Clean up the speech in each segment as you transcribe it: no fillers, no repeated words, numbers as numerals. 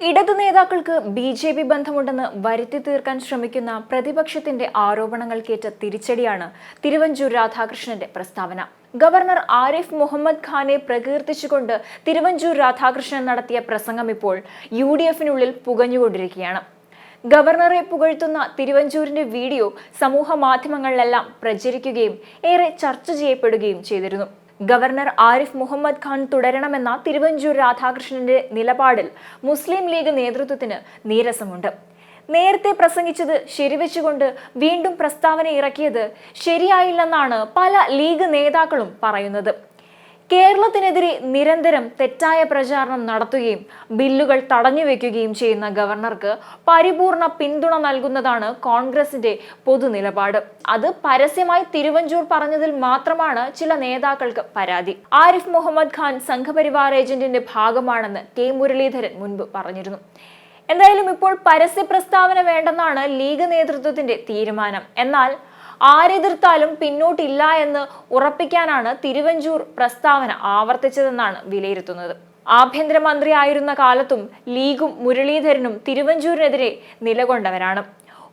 ഇടതു നേതാക്കൾക്ക് ബി.ജെ.പി. ബന്ധമുണ്ടെന്ന് വരുത്തി തീർക്കാൻ ശ്രമിക്കുന്ന പ്രതിപക്ഷത്തിന്റെ ആരോപണങ്ങൾക്കേറ്റ തിരിച്ചടിയാണ് തിരുവഞ്ചൂർ രാധാകൃഷ്ണന്റെ പ്രസ്താവന. ഗവർണർ ആരിഫ് മുഹമ്മദ് ഖാനെ പ്രകീർത്തിച്ചുകൊണ്ട് തിരുവഞ്ചൂർ രാധാകൃഷ്ണൻ നടത്തിയ പ്രസംഗം ഇപ്പോൾ യു.ഡി.എഫിനുള്ളിൽ പുകഞ്ഞുകൊണ്ടിരിക്കുകയാണ്. ഗവർണറെ പുകഴ്ത്തുന്ന തിരുവഞ്ചൂരിന്റെ വീഡിയോ സമൂഹ മാധ്യമങ്ങളിലെല്ലാം പ്രചരിക്കുകയും ഏറെ ചർച്ച ചെയ്യപ്പെടുകയും ചെയ്തിരുന്നു. ഗവർണർ ആരിഫ് മുഹമ്മദ് ഖാൻ തുടരണമെന്ന തിരുവഞ്ചൂർ രാധാകൃഷ്ണന്റെ നിലപാടിൽ മുസ്ലിം ലീഗ് നേതൃത്വത്തിന് നീരസമുണ്ട്. നേരത്തെ പ്രസംഗിച്ചത് ശരിവെച്ചുകൊണ്ട് വീണ്ടും പ്രസ്താവന ഇറക്കിയത് ശരിയായില്ലെന്നാണ് പല ലീഗ് നേതാക്കളും പറയുന്നത്. കേരളത്തിനെതിരെ നിരന്തരം തെറ്റായ പ്രചാരണം നടത്തുകയും ബില്ലുകൾ തടഞ്ഞുവെക്കുകയും ചെയ്യുന്ന ഗവർണർക്ക് പരിപൂർണ പിന്തുണ നൽകുന്നതാണ് കോൺഗ്രസിന്റെ പൊതുനിലപാട്. അത് പരസ്യമായി തിരുവഞ്ചൂർ പറഞ്ഞതിൽ മാത്രമാണ് ചില നേതാക്കൾക്ക് പരാതി. ആരിഫ് മുഹമ്മദ് ഖാൻ സംഘപരിവാർ ഏജന്റിന്റെ ഭാഗമാണെന്ന് കെ മുരളീധരൻ മുൻപ് പറഞ്ഞിരുന്നു. എന്തായാലും ഇപ്പോൾ പരസ്യ പ്രസ്താവന വേണ്ടെന്നാണ് ലീഗ് നേതൃത്വത്തിന്റെ തീരുമാനം. എന്നാൽ ആരെതിർത്താലും പിന്നോട്ടില്ല എന്ന് ഉറപ്പിക്കാനാണ് തിരുവഞ്ചൂർ പ്രസ്താവന ആവർത്തിച്ചതെന്നാണ് വിലയിരുത്തുന്നത്. ആഭ്യന്തരമന്ത്രിയായിരുന്ന കാലത്തും ലീഗും മുരളീധരനും തിരുവഞ്ചൂരിനെതിരെ നിലകൊണ്ടവരാണ്.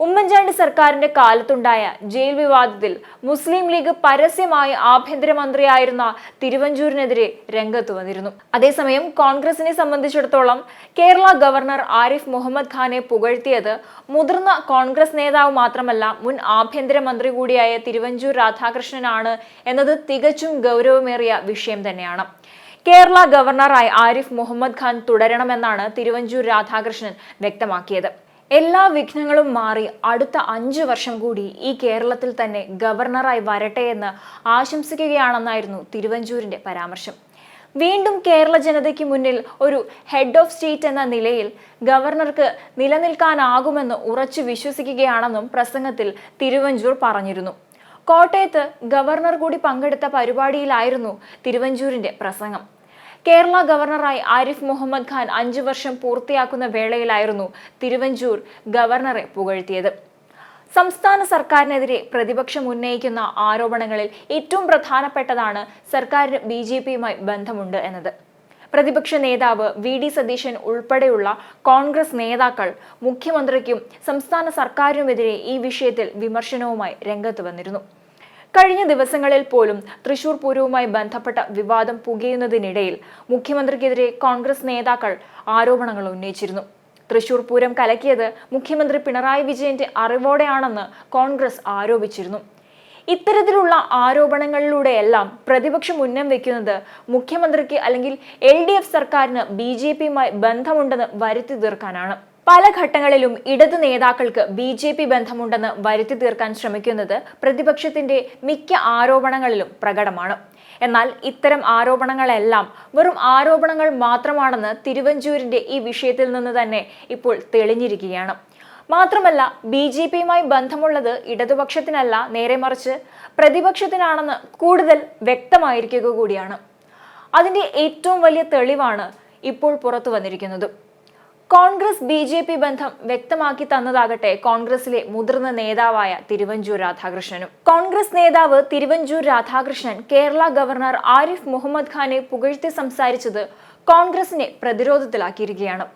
ഉമ്മൻചാണ്ടി സർക്കാരിന്റെ കാലത്തുണ്ടായ ജയിൽ വിവാദത്തിൽ മുസ്ലിം ലീഗ് പരസ്യമായി ആഭ്യന്തരമന്ത്രിയായിരുന്ന തിരുവഞ്ചൂരിനെതിരെ രംഗത്ത് വന്നിരുന്നു. അതേസമയം കോൺഗ്രസിനെ സംബന്ധിച്ചിടത്തോളം കേരള ഗവർണർ ആരിഫ് മുഹമ്മദ് ഖാനെ പുകഴ്ത്തിയത് മുതിർന്ന കോൺഗ്രസ് നേതാവ് മാത്രമല്ല, മുൻ ആഭ്യന്തരമന്ത്രി കൂടിയായ തിരുവഞ്ചൂർ രാധാകൃഷ്ണനാണ് എന്നത് തികച്ചും ഗൗരവമേറിയ വിഷയം തന്നെയാണ്. കേരള ഗവർണറായി ആരിഫ് മുഹമ്മദ് ഖാൻ തുടരണമെന്നാണ് തിരുവഞ്ചൂർ രാധാകൃഷ്ണൻ വ്യക്തമാക്കിയത്. എല്ലാ വിഘ്നങ്ങളും മാറി അടുത്ത 5 വർഷം കൂടി ഈ കേരളത്തിൽ തന്നെ ഗവർണറായി വരട്ടെ എന്ന് ആശംസിക്കുകയാണെന്നായിരുന്നു തിരുവഞ്ചൂരിന്റെ പരാമർശം. വീണ്ടും കേരള ജനതയ്ക്ക് മുന്നിൽ ഒരു ഹെഡ് ഓഫ് സ്റ്റേറ്റ് എന്ന നിലയിൽ ഗവർണർക്ക് നിലനിൽക്കാനാകുമെന്ന് ഉറച്ചു വിശ്വസിക്കുകയാണെന്നും പ്രസംഗത്തിൽ തിരുവഞ്ചൂർ പറഞ്ഞിരുന്നു. കോട്ടയത്ത് ഗവർണർ കൂടി പങ്കെടുത്ത പരിപാടിയിലായിരുന്നു തിരുവഞ്ചൂരിന്റെ പ്രസംഗം. കേരള ഗവർണറായി ആരിഫ് മുഹമ്മദ് ഖാൻ 5 വർഷം പൂർത്തിയാക്കുന്ന വേളയിലായിരുന്നു തിരുവഞ്ചൂർ ഗവർണറെ പുകഴ്ത്തിയത്. സംസ്ഥാന സർക്കാരിനെതിരെ പ്രതിപക്ഷം ഉന്നയിക്കുന്ന ആരോപണങ്ങളിൽ ഏറ്റവും പ്രധാനപ്പെട്ടതാണ് സർക്കാരിന് ബി.ജെ.പിയുമായി ബന്ധമുണ്ട് എന്നത്. പ്രതിപക്ഷ നേതാവ് വി.ഡി. സതീശൻ ഉൾപ്പെടെയുള്ള കോൺഗ്രസ് നേതാക്കൾ മുഖ്യമന്ത്രിക്കും സംസ്ഥാന സർക്കാരിനുമെതിരെ ഈ വിഷയത്തിൽ വിമർശനവുമായി രംഗത്ത് വന്നിരുന്നു. കഴിഞ്ഞ ദിവസങ്ങളിൽ പോലും തൃശൂർ പൂരവുമായി ബന്ധപ്പെട്ട വിവാദം പുകയുന്നതിനിടയിൽ മുഖ്യമന്ത്രിക്കെതിരെ കോൺഗ്രസ് നേതാക്കൾ ആരോപണങ്ങൾ ഉന്നയിച്ചിരുന്നു. തൃശൂർ പൂരം കലക്കിയത് മുഖ്യമന്ത്രി പിണറായി വിജയന്റെ അറിവോടെയാണെന്ന് കോൺഗ്രസ് ആരോപിച്ചിരുന്നു. ഇത്തരത്തിലുള്ള ആരോപണങ്ങളിലൂടെയെല്ലാം പ്രതിപക്ഷം ഉന്നം വെക്കുന്നത് മുഖ്യമന്ത്രിക്ക് അല്ലെങ്കിൽ LDF സർക്കാരിന് ബി.ജെ.പിയുമായി ബന്ധമുണ്ടെന്ന് വരുത്തി തീർക്കാനാണ്. പല ഘട്ടങ്ങളിലും ഇടതു നേതാക്കൾക്ക് ബി.ജെ.പി. ബന്ധമുണ്ടെന്ന് വരുത്തി തീർക്കാൻ ശ്രമിക്കുന്നത് പ്രതിപക്ഷത്തിന്റെ മിക്ക ആരോപണങ്ങളിലും പ്രകടമാണ്. എന്നാൽ ഇത്തരം ആരോപണങ്ങളെല്ലാം വെറും ആരോപണങ്ങൾ മാത്രമാണെന്ന് തിരുവഞ്ചൂരിന്റെ ഈ വിഷയത്തിൽ നിന്ന് തന്നെ ഇപ്പോൾ തെളിഞ്ഞിരിക്കുകയാണ്. മാത്രമല്ല, ബി.ജെ.പിയുമായി ബന്ധമുള്ളത് ഇടതുപക്ഷത്തിനല്ല, നേരെ മറിച്ച് പ്രതിപക്ഷത്തിനാണെന്ന് കൂടുതൽ വ്യക്തമായിരിക്കുക കൂടിയാണ്. അതിന്റെ ഏറ്റവും വലിയ തെളിവാണ് ഇപ്പോൾ പുറത്തു വന്നിരിക്കുന്നത്. കോൺഗ്രസ് ബി.ജെ.പി. ബന്ധം വ്യക്തമാക്കി തന്നതാകട്ടെ കോൺഗ്രസിലെ മുതിർന്ന നേതാവായ തിരുവഞ്ചൂർ രാധാകൃഷ്ണനും. കോൺഗ്രസ് നേതാവ് തിരുവഞ്ചൂർ രാധാകൃഷ്ണൻ കേരള ഗവർണർ ആരിഫ് മുഹമ്മദ് ഖാനെ പുകഴ്ത്തി സംസാരിച്ചത് കോൺഗ്രസിനെ പ്രതിരോധത്തിലാക്കിയിരിക്കുകയാണ്.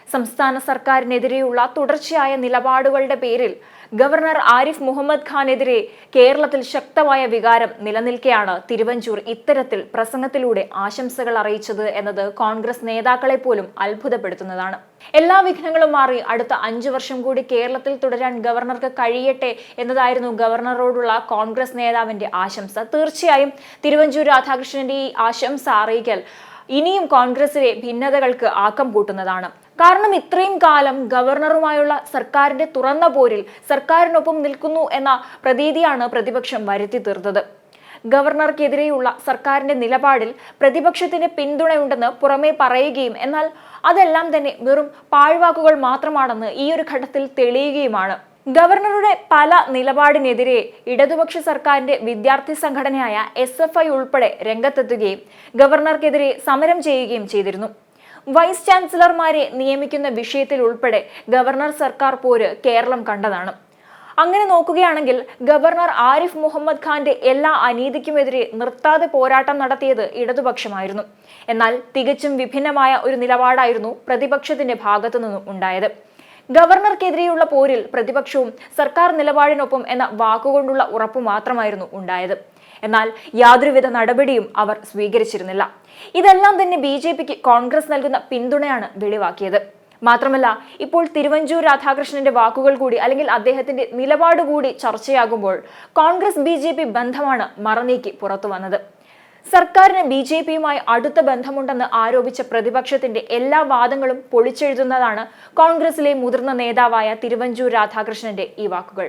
സംസ്ഥാന സർക്കാരിനെതിരെയുള്ള തുടർച്ചയായ നിലപാടുകളുടെ പേരിൽ ഗവർണർ ആരിഫ് മുഹമ്മദ് ഖാനെതിരെ കേരളത്തിൽ ശക്തമായ വികാരം നിലനിൽക്കെയാണ് തിരുവഞ്ചൂർ ഇത്തരത്തിൽ പ്രസംഗത്തിലൂടെ ആശംസകൾ അറിയിച്ചത് എന്നത് കോൺഗ്രസ് നേതാക്കളെ പോലും അത്ഭുതപ്പെടുത്തുന്നതാണ്. എല്ലാ വിഘ്നങ്ങളും മാറി അടുത്ത 5 വർഷം കൂടി കേരളത്തിൽ തുടരാൻ ഗവർണർക്ക് കഴിയട്ടെ എന്നതായിരുന്നു ഗവർണറോടുള്ള കോൺഗ്രസ് നേതാവിന്റെ ആശംസ. തീർച്ചയായും തിരുവഞ്ചൂർ രാധാകൃഷ്ണന്റെ ഈ ആശംസ അറിയിക്കൽ ഇനിയും കോൺഗ്രസിലെ ഭിന്നതകൾക്ക് ആക്കം കൂട്ടുന്നതാണ്. കാരണം ഇത്രയും കാലം ഗവർണറുമായുള്ള സർക്കാരിന്റെ തുറന്ന പോരിൽ സർക്കാരിനൊപ്പം നിൽക്കുന്നു എന്ന പ്രതീതിയാണ് പ്രതിപക്ഷം വരുത്തി തീർത്തത്. ഗവർണർക്കെതിരെയുള്ള സർക്കാരിന്റെ നിലപാടിൽ പ്രതിപക്ഷത്തിന് പിന്തുണയുണ്ടെന്ന് പുറമേ പറയുകയും എന്നാൽ അതെല്ലാം തന്നെ വെറും പാഴ്വാക്കുകൾ മാത്രമാണെന്ന് ഈ ഒരു ഘട്ടത്തിൽ തെളിയുകയുമാണ്. ഗവർണറുടെ പല നിലപാടിനെതിരെ ഇടതുപക്ഷ സർക്കാരിന്റെ വിദ്യാർത്ഥി സംഘടനയായ SFI ഉൾപ്പെടെ രംഗത്തെത്തുകയും ഗവർണർക്കെതിരെ സമരം ചെയ്യുകയും ചെയ്തിരുന്നു. വൈസ് ചാൻസലർമാരെ നിയമിക്കുന്ന വിഷയത്തിൽ ഉൾപ്പെടെ ഗവർണർ സർക്കാർ പോര് കേരളം കണ്ടതാണ്. അങ്ങനെ നോക്കുകയാണെങ്കിൽ ഗവർണർ ആരിഫ് മുഹമ്മദ് ഖാന്റെ എല്ലാ അനീതിക്കുമെതിരെ നിർത്താതെ പോരാട്ടം നടത്തിയത് ഇടതുപക്ഷമായിരുന്നു. എന്നാൽ തികച്ചും വിഭിന്നമായ ഒരു നിലപാടായിരുന്നു പ്രതിപക്ഷത്തിന്റെ ഭാഗത്തു നിന്നും ഉണ്ടായത്. ഗവർണർക്കെതിരെയുള്ള പോരിൽ പ്രതിപക്ഷവും സർക്കാർ നിലപാടിനൊപ്പം എന്ന വാക്കുകൊണ്ടുള്ള ഉറപ്പു മാത്രമായിരുന്നു ഉണ്ടായത്. എന്നാൽ യാതൊരുവിധ നടപടിയും അവർ സ്വീകരിച്ചിരുന്നില്ല. ഇതെല്ലാം തന്നെ BJPക്ക് കോൺഗ്രസ് നൽകുന്ന പിന്തുണയാണ് വെളിവാക്കിയത്. മാത്രമല്ല, ഇപ്പോൾ തിരുവഞ്ചൂർ രാധാകൃഷ്ണന്റെ വാക്കുകൾ കൂടി അല്ലെങ്കിൽ അദ്ദേഹത്തിന്റെ നിലപാട് കൂടി ചർച്ചയാകുമ്പോൾ കോൺഗ്രസ് BJP ബന്ധമാണ് മറനീക്കി പുറത്തു വന്നത്. സർക്കാരിന് BJPയുമായി അടുത്ത ബന്ധമുണ്ടെന്ന് ആരോപിച്ച പ്രതിപക്ഷത്തിന്റെ എല്ലാ വാദങ്ങളും പൊളിച്ചെഴുതുന്നതാണ് കോൺഗ്രസിലെ മുതിർന്ന നേതാവായ തിരുവഞ്ചൂർ രാധാകൃഷ്ണന്റെ ഈ വാക്കുകൾ.